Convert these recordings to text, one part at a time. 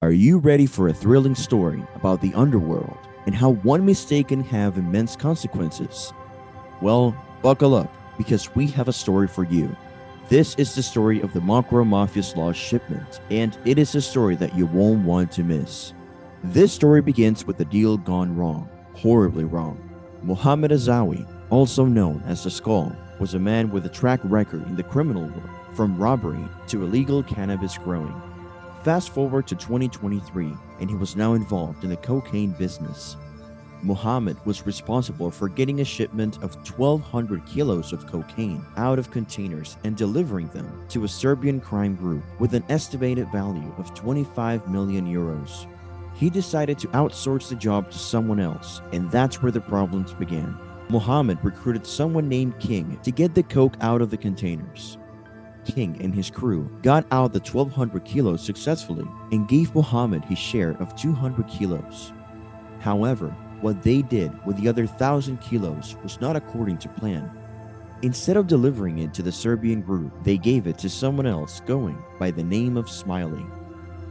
Are you ready for a thrilling story about the underworld and how one mistake can have immense consequences? Well, buckle up because we have a story for you. This is the story of the Mocro Maffia's lost shipment, and it is a story that you won't want to miss. This story begins with a deal gone wrong, horribly wrong. Mohamed Azzaoui, also known as the Skull, was a man with a track record in the criminal world, from robbery to illegal cannabis growing. Fast forward to 2023, and he was now involved in the cocaine business. Mohamed was responsible for getting a shipment of 1,200 kilos of cocaine out of containers and delivering them to a Serbian crime group with an estimated value of 25 million euros. He decided to outsource the job to someone else, and that's where the problems began. Mohamed recruited someone named King to get the coke out of the containers. King and his crew got out the 1,200 kilos successfully and gave Mohamed his share of 200 kilos. However, what they did with the other 1,000 kilos was not according to plan. Instead of delivering it to the Serbian group, they gave it to someone else going by the name of Smiley.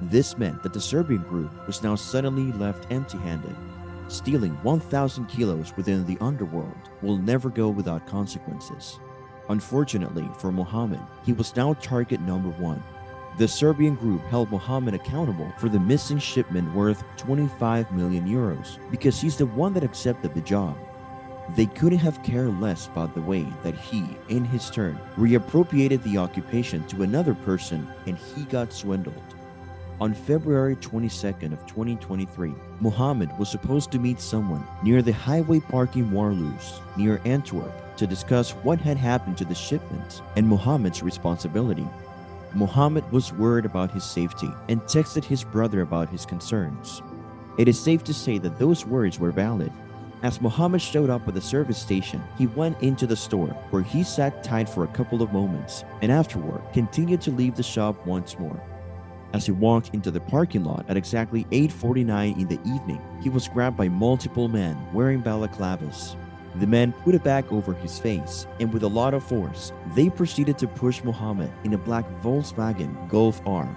This meant that the Serbian group was now suddenly left empty-handed. Stealing 1,000 kilos within the underworld will never go without consequences. Unfortunately for Mohamed, he was now target number one. The Serbian group held Mohamed accountable for the missing shipment worth 25 million euros because he's the one that accepted the job. They couldn't have cared less about the way that he, in his turn, reappropriated the occupation to another person, and he got swindled. On February 22nd of 2023, Mohamed was supposed to meet someone near the highway parking Warloos near Antwerp to discuss what had happened to the shipment and Mohamed's responsibility. Mohamed was worried about his safety and texted his brother about his concerns. It is safe to say that those worries were valid. As Mohamed showed up at the service station, he went into the store where he sat tight for a couple of moments and afterward continued to leave the shop once more. As he walked into the parking lot at exactly 8:49 in the evening, he was grabbed by multiple men wearing balaclavas. The men put a bag over his face, and with a lot of force, they proceeded to push Mohamed in a black Volkswagen Golf R.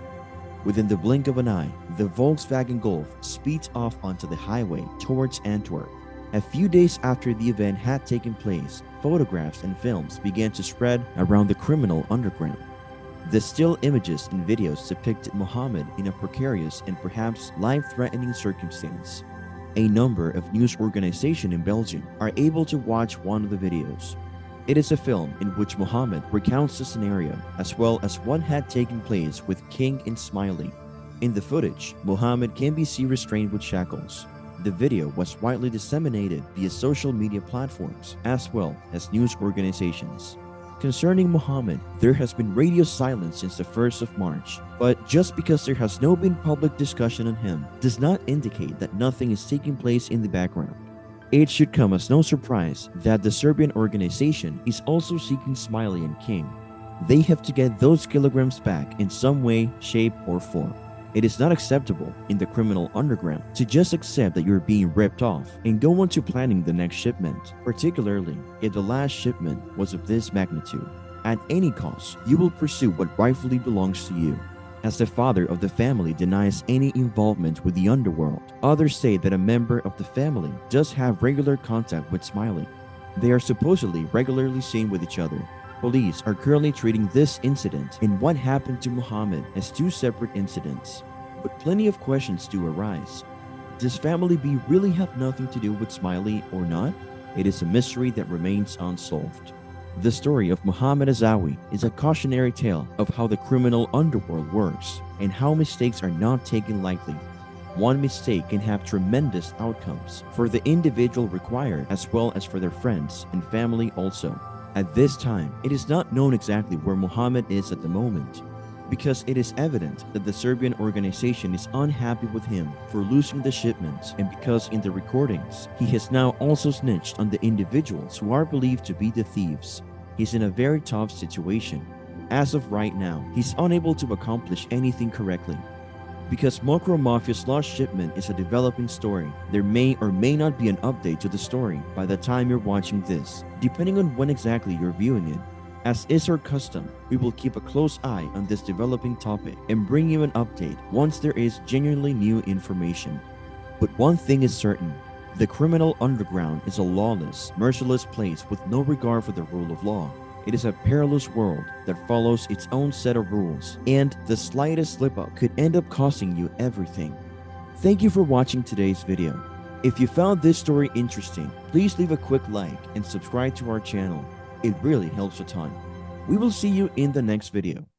Within the blink of an eye, the Volkswagen Golf speeds off onto the highway towards Antwerp. A few days after the event had taken place, photographs and films began to spread around the criminal underground. The still images and videos depicted Mohamed in a precarious and perhaps life-threatening circumstance. A number of news organizations in Belgium are able to watch one of the videos. It is a film in which Mohamed recounts the scenario as well as what had taken place with King and Smiley. In the footage, Mohamed can be seen restrained with shackles. The video was widely disseminated via social media platforms as well as news organizations. Concerning Mohamed, there has been radio silence since the 1st of March, but just because there has no been public discussion on him does not indicate that nothing is taking place in the background. It should come as no surprise that the Serbian organization is also seeking Smiley and King. They have to get those kilograms back in some way, shape, or form. It is not acceptable in the criminal underground to just accept that you're being ripped off and go on to planning the next shipment, particularly if the last shipment was of this magnitude. At any cost, you will pursue what rightfully belongs to you. As the father of the family denies any involvement with the underworld, others say that a member of the family does have regular contact with Smiley. They are supposedly regularly seen with each other. Police are currently treating this incident and what happened to Mohamed as two separate incidents. But plenty of questions do arise. Does family B really have nothing to do with Smiley or not? It is a mystery that remains unsolved. The story of Mohamed Azzaoui is a cautionary tale of how the criminal underworld works and how mistakes are not taken lightly. One mistake can have tremendous outcomes for the individual required as well as for their friends and family also. At this time, it is not known exactly where Mohamed is at the moment, because it is evident that the Serbian organization is unhappy with him for losing the shipments, and because in the recordings, he has now also snitched on the individuals who are believed to be the thieves. He's in a very tough situation. As of right now, he's unable to accomplish anything correctly. Because Mocro Maffia's lost shipment is a developing story, there may or may not be an update to the story by the time you're watching this, depending on when exactly you're viewing it. As is our custom, we will keep a close eye on this developing topic and bring you an update once there is genuinely new information. But one thing is certain, the criminal underground is a lawless, merciless place with no regard for the rule of law. It is a perilous world that follows its own set of rules, and the slightest slip-up could end up costing you everything. Thank you for watching today's video. If you found this story interesting, please leave a quick like and subscribe to our channel. It really helps a ton. We will see you in the next video.